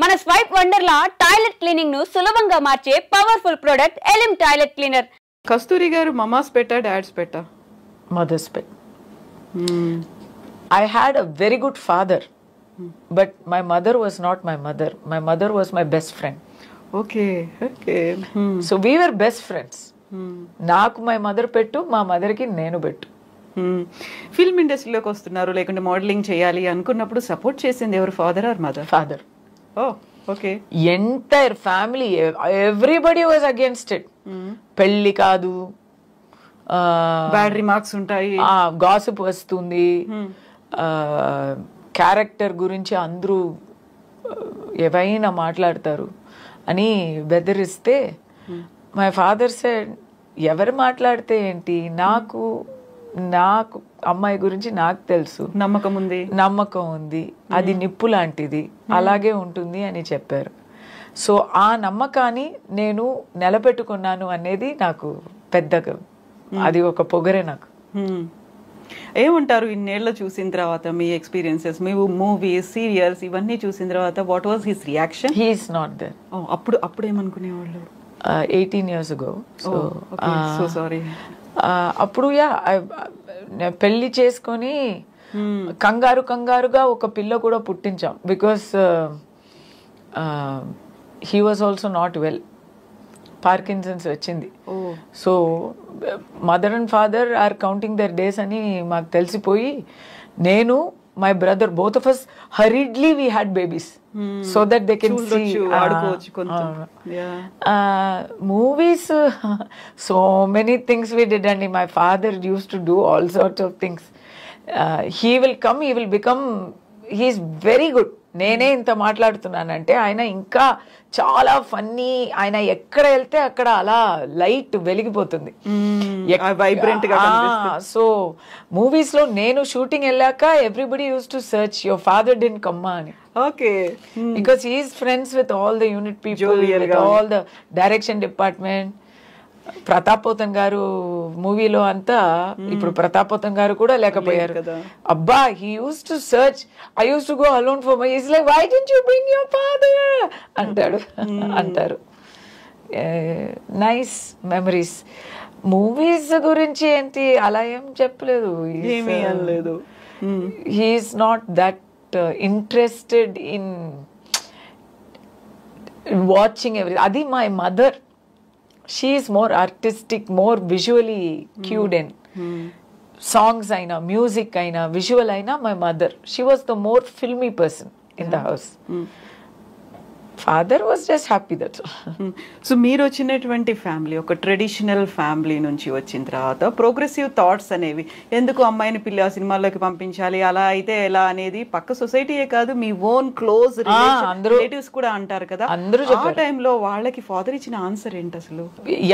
మన swipe Wonderla toilet cleaning ను సులభంగా మార్చే పవర్ఫుల్ ప్రొడక్ట్ ఎలిమ్ టాయిలెట్ క్లీనర్. కస్తూరి గారు మమాస్ పెట్టా డాడ్స్ పెట్టా? Mother's pet. I had a very good father, but my mother was not my mother. My mother was my best friend. Okay, okay. So we were best friends. నాకు my mother పెట్టు, మా మదర్కి నేను పెట్టు. Film ఇండస్ట్రీలోకి వస్తున్నారు లేకుంటే modelling చేయాలి అనుకున్నప్పుడు సపోర్ట్ చేసింది ఎవరు, father or mother? Father. Oh okay. Entire family, everybody was against it. పెళ్లి కాదు, బ్యాడ్ రిమార్క్స్ ఉంటాయి, గాసిప్ వస్తుంది, క్యారెక్టర్ గురించి అందరూ ఏవైనా మాట్లాడతారు అని బెదిరిస్తే మై ఫాదర్ సెడ్, ఎవరు మాట్లాడితే ఏంటి, నాకు అమ్మాయి గురించి నాకు తెలుసు, నమ్మకం ఉంది, అది నిప్పు లాంటిది, అలాగే ఉంటుంది అని చెప్పారు. సో ఆ నమ్మకాన్ని నేను నిలబెట్టుకున్నాను అనేది నాకు పెద్దగా, అది ఒక పొగరే నాకు. ఏమంటారు ఇన్నేళ్ళు చూసిన తర్వాత మీ ఎక్స్పీరియన్సెస్, మీ మూవీస్, సీరియల్స్ ఇవన్నీ చూసిన తర్వాత what was his reaction? He is not there. అప్పుడు ఏమనుకునేవాళ్ళు? 18 years ago. So sorry. అప్పుడు పెళ్లి చేసుకొని కంగారుగా ఒక పిల్ల కూడా పుట్టించాం. Because he was also not well, Parkinson's వచ్చింది. So mother and father are counting their days అని మాకు తెలిసిపోయి, నేను my brother both of us hurriedly we had babies so that they can see movies. So many things we did, and my father used to do all sorts of things. He will come, he will become, he is very good. నేనే ఇంత మాట్లాడుతున్నానంటే ఆయన ఇంకా చాలా funny. ఆయన ఎక్కడ వెళ్తే అక్కడ అలా లైట్ వెలిగిపోతుంది, వైబ్రెంట్ గా. సో మూవీస్ లో నేను షూటింగ్ వెళ్ళాక everybody used to search your father didn't come అని. Okay. Because he is friends with all the unit people, with all the direction department. Pratap Pothan గారు మూవీలో అంతా, ఇప్పుడు ప్రతాప్ పోతన్ గారు కూడా లేకపోయారు. అబ్బా, he used to search, I used to go alone for my, is like why didn't you bring your father అంటారు. Nice memories. Movies గురించి ఏంటి అలా ఏం చెప్పలేదు, ఏమీ అనలేదు. He is not that interested in watching every. అది my mother. She is more artistic, more visually cued in songs aina, music aina, visual aina. My mother, she was the more filmy person in the house. Father was just happy, that's all. So మీరు వచ్చినటువంటి family ఒక traditional family నుంచి వచ్చిన తర్వాత progressive thoughts అనేవి, ఎందుకు అమ్మాయిని పిల్ల సినిమాల్లోకి పంపించాలి, అలా అయితే ఎలా అనేది పక్క సొసైటీయే కాదు మీ ఓన్ క్లోజ్ రిలేటివ్స్ కూడా అంటారు కదా. ఆ టైంలో వాళ్ళకి ఫాదర్ ఇచ్చిన ఆన్సర్ ఏంటి అసలు?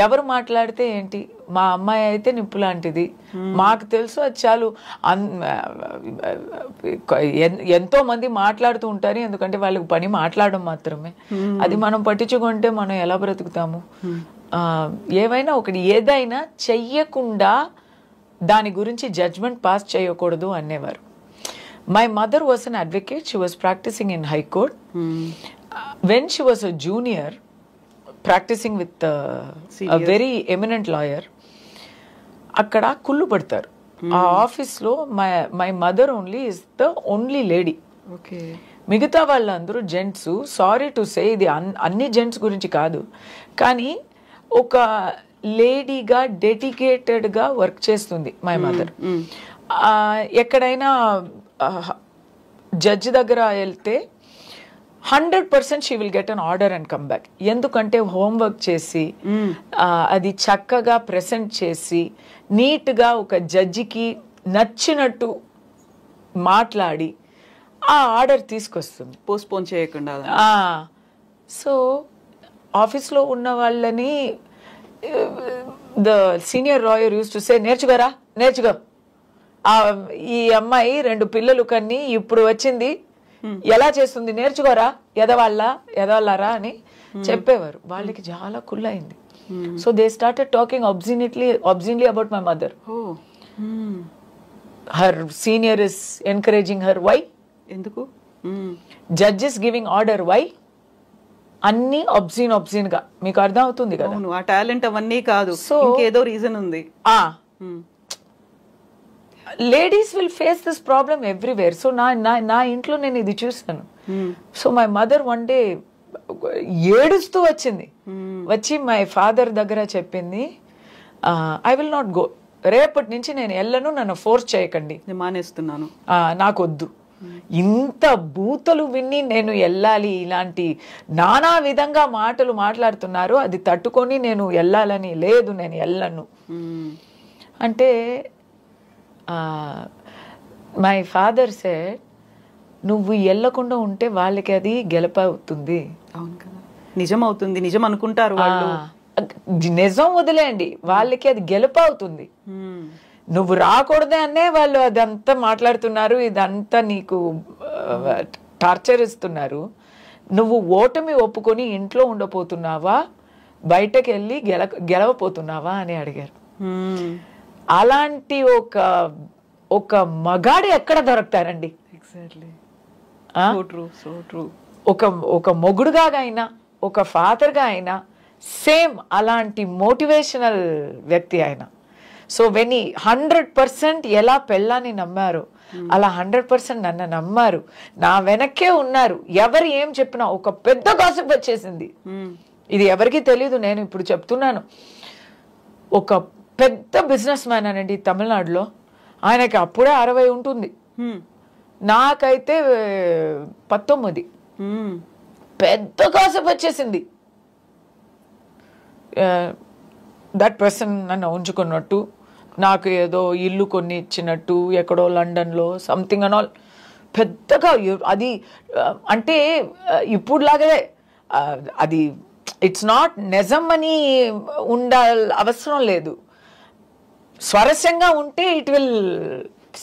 ఎవరు మాట్లాడితే ఏంటి, మా అమ్మాయి అయితే నిప్పు లాంటిది, మాకు తెలుసు, అది చాలు. ఎంతో మంది మాట్లాడుతూ ఉంటారు, ఎందుకంటే వాళ్ళకి పని మాట్లాడడం మాత్రమే. అది మనం పట్టించుకుంటే మనం ఎలా బ్రతుకుతాము? ఏవైనా ఒకటి, ఏదైనా చెయ్యకుండా దాని గురించి జడ్జ్మెంట్ పాస్ చేయకూడదు అనేవారు. My mother was an advocate. She was practising in high court. When she was a junior practising with a very eminent lawyer, అక్కడ కుళ్ళు పడతారు. ఆ ఆఫీస్లో my mother only is the only lady. Okay. మిగతా వాళ్ళందరూ gents. Sorry to say, ఇది అన్ని gents గురించి కాదు, కానీ ఒక లేడీగా డెడికేటెడ్గా వర్క్ చేస్తుంది మై మదర్. ఎక్కడైనా జడ్జి దగ్గర వెళ్తే 100% she will get an order and come back. ఎందుకంటే హోంవర్క్ చేసి అది చక్కగా ప్రెజెంట్ చేసి నీట్గా ఒక జడ్జికి నచ్చినట్టు మాట్లాడి ఆ ఆర్డర్ తీసుకొస్తుంది, పోస్ట్పోన్ చేయకుండా. సో ఆఫీస్లో ఉన్న వాళ్ళని the senior lawyer use to say, నేర్చుకో, ఈ అమ్మాయి 2 పిల్లలు కన్ని ఇప్పుడు వచ్చింది, ఎలా చేస్తుంది, నేర్చుకోరా, ఎదవాళ్ళరా అని చెప్పేవారు. వాళ్ళకి చాలా కుళ్ళయింది. So they started talking obscenely about my mother. Her senior is encouraging her. Why? ఎందుకు? Judge is giving order. Why? అన్ని ఒబ్సీన్ గా మీకు అర్థం అవుతుంది కదా. అవును, ఆ టాలెంట్ అవన్నీ కాదు, ఇంకేదో రీజన్ ఉంది. Ladies will face this problem everywhere. So నా ఇంట్లో నేను ఇది చూసాను. So my mother one day ఏడుస్తూ వచ్చింది, వచ్చి మై ఫాదర్ దగ్గర చెప్పింది, ఐ విల్ నాట్ గో, రేపటి నుంచి నేను వెళ్ళను, నన్ను ఫోర్స్ చేయకండి, మానేస్తున్నాను, నాకు వద్దు. ఇంత బూతలు విని నేను వెళ్ళాలి, ఇలాంటి నానా విధంగా మాటలు మాట్లాడుతున్నారు, అది తట్టుకొని నేను వెళ్ళాలని లేదు, నేను వెళ్ళను అంటే మై ఫాదర్ సెడ్, నువ్వు వెళ్ళకుండా ఉంటే వాళ్ళకి అది గెలుపవుతుంది. అవును కదా, నిజం అవుతుంది, నిజం అనుకుంటారు వాళ్ళు. నిజం వదిలేండి, వాళ్ళకి అది గెలుపవుతుంది. నువ్వు రాకూడదే అనే వాళ్ళు అదంతా మాట్లాడుతున్నారు, ఇదంతా నీకు టార్చర్ ఇస్తున్నారు. నువ్వు ఓటమి ఒప్పుకొని ఇంట్లో ఉండపోతున్నావా, బయటకు వెళ్ళి గెలవపోతున్నావా అని అడిగారు. అలాంటి ఒక మగాడు ఎక్కడ దొరుకుతారండి? ఎగ్జాక్ట్లీ, ఒక మొగుడుగా అయినా, ఒక ఫాదర్గా అయినా సేమ్ అలాంటి మోటివేషనల్ వ్యక్తి ఆయన. సో వెన్ 100% ఎలా పెళ్ళాన్ని నమ్మారు, అలా 100% నన్ను నమ్మారు, నా వెనక్కే ఉన్నారు. ఎవరు ఏం చెప్పినా ఒక పెద్ద గాసిప్ వచ్చేసింది, ఇది ఎవరికి తెలీదు, నేను ఇప్పుడు చెప్తున్నాను. ఒక పెద్ద బిజినెస్ మ్యాన్ అనండి తమిళనాడులో, ఆయనకి అప్పుడే 60 ఉంటుంది, నాకైతే 19. పెద్ద గాసిప్ వచ్చేసింది. దట్ పర్సన్ నన్ను ఉంచుకున్నట్టు, నాకు ఏదో ఇల్లు కొన్ని ఇచ్చినట్టు, ఎక్కడో లండన్లో సంథింగ్ అండ్ ఆల్. పెద్దగా అది అంటే ఇప్పుడులాగే అది ఇట్స్ నాట్ నిజం అని అవసరం లేదు. స్వరస్యంగా ఉంటే ఇట్ విల్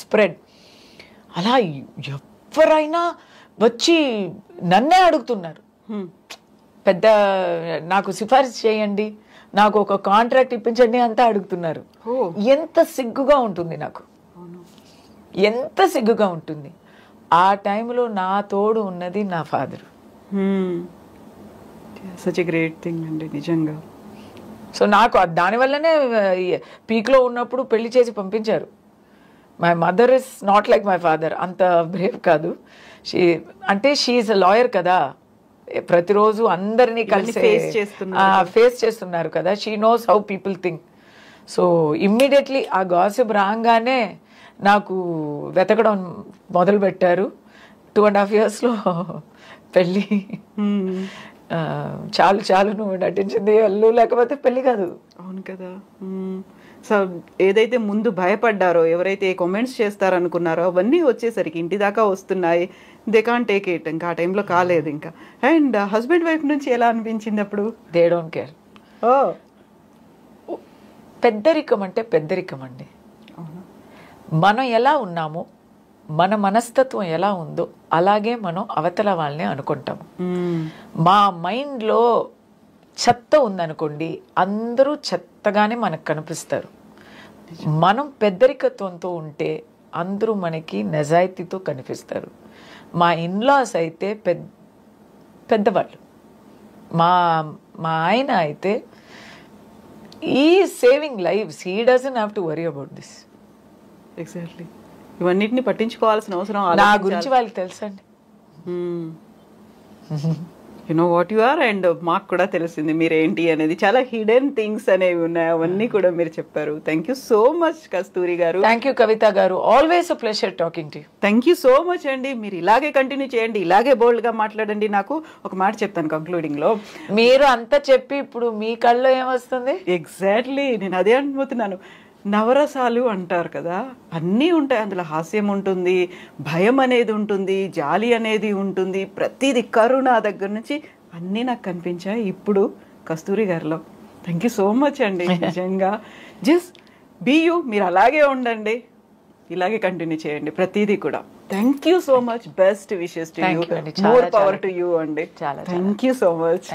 స్ప్రెడ్. అలా ఎవరైనా వచ్చి నన్నే అడుగుతున్నారు, పెద్ద నాకు సిఫారసు చేయండి, నాకు ఒక కాంట్రాక్ట్ ఇప్పించండి అంతా అడుగుతున్నారు. ఎంత సిగ్గుగా ఉంటుంది నాకు, ఎంత సిగ్గుగా ఉంటుంది. ఆ టైంలో నా తోడు ఉన్నది నా father. Such a great thing అండి నిజంగా. సో నాకు దానివల్లనే పీక్లో ఉన్నప్పుడు పెళ్లి చేసి పంపించారు. My mother is not like my father, అంత బ్రేవ్ కాదు. షీ ఈజ్ అ లాయర్ కదా, ప్రతిరోజు అందరినీ కలిసి ఫేస్ చేస్తున్నారు కదా, she knows how people think. So immediately ఆ గాసిప్ రాగానే నాకు వెతకడం మొదలు పెట్టారు. 2.5 yearsలో పెళ్ళి. చాలు నువ్వు నటించింది వెళ్ళు, లేకపోతే పెళ్లి కాదు. అవును కదా. సో ఏదైతే ముందు భయపడ్డారో, ఎవరైతే కామెంట్స్ చేస్తారనుకున్నారో అవన్నీ వచ్చేసరికి ఇంటి దాకా వస్తున్నాయి. They can't take it. ఇంకా ఆ టైంలో కాలేదు ఇంకా. అండ్ హస్బెండ్ వైఫ్ నుంచి ఎలా అనిపించింది అప్పుడు? They don't care. పెద్దరికం అంటే పెద్దరికం అండి. మనం ఎలా ఉన్నామో, మన మనస్తత్వం ఎలా ఉందో అలాగే మనం అవతల వాళ్ళని అనుకుంటాము. మా మైండ్లో చెత్త ఉందనుకోండి, అందరూ చెత్తగానే మనకు కనిపిస్తారు. మనం పెద్దరికత్వంతో ఉంటే అందరూ మనకి నిజాయితీతో కనిపిస్తారు. మా ఇన్లాస్ అయితే పెద్దవాళ్ళు. మా ఆయన అయితే ఈ saving lives, he doesn't have to worry about this. Exactly, ఇవన్నిటిని పట్టించుకోవాల్సిన అవసరం నా గురించి వాళ్ళకి తెలుసండి. You know what you are, and మాకు కూడా తెలిసింది మీరేంటి అనేది. చాలా హిడెన్ థింగ్స్ అనేవి ఉన్నాయి, అవన్నీ కూడా మీరు చెప్పారు. థ్యాంక్ యూ సో మచ్ కస్తూరి గారు. థ్యాంక్ యూ కవిత గారు, always a pleasure talking to you. Thank you so much అండి. మీరు ఇలాగే కంటిన్యూ చేయండి, ఇలాగే బోల్డ్గా మాట్లాడండి. నాకు ఒక మాట చెప్తాను కంక్లూడింగ్లో. మీరు అంతా చెప్పి ఇప్పుడు మీ కళ్ళలో ఏమొస్తుంది? ఎగ్జాక్ట్లీ, నేను అదే అనుకుంటున్నాను. నవరసాలు అంటారు కదా, అన్నీ ఉంటాయి అందులో. హాస్యం ఉంటుంది, భయం అనేది ఉంటుంది, జాలి అనేది ఉంటుంది, ప్రతిదీ కరుణ దగ్గర నుంచి అన్నీ నాకు కనిపించాయి ఇప్పుడు కస్తూరి గారిలో. థ్యాంక్ యూ సో మచ్ అండి. నిజంగా జస్ట్ బీ యూ, మీరు అలాగే ఉండండి, ఇలాగే కంటిన్యూ చేయండి ప్రతిదీ కూడా. Thank you so much. Best wishes to you, more power to you అండి. Thank you so much.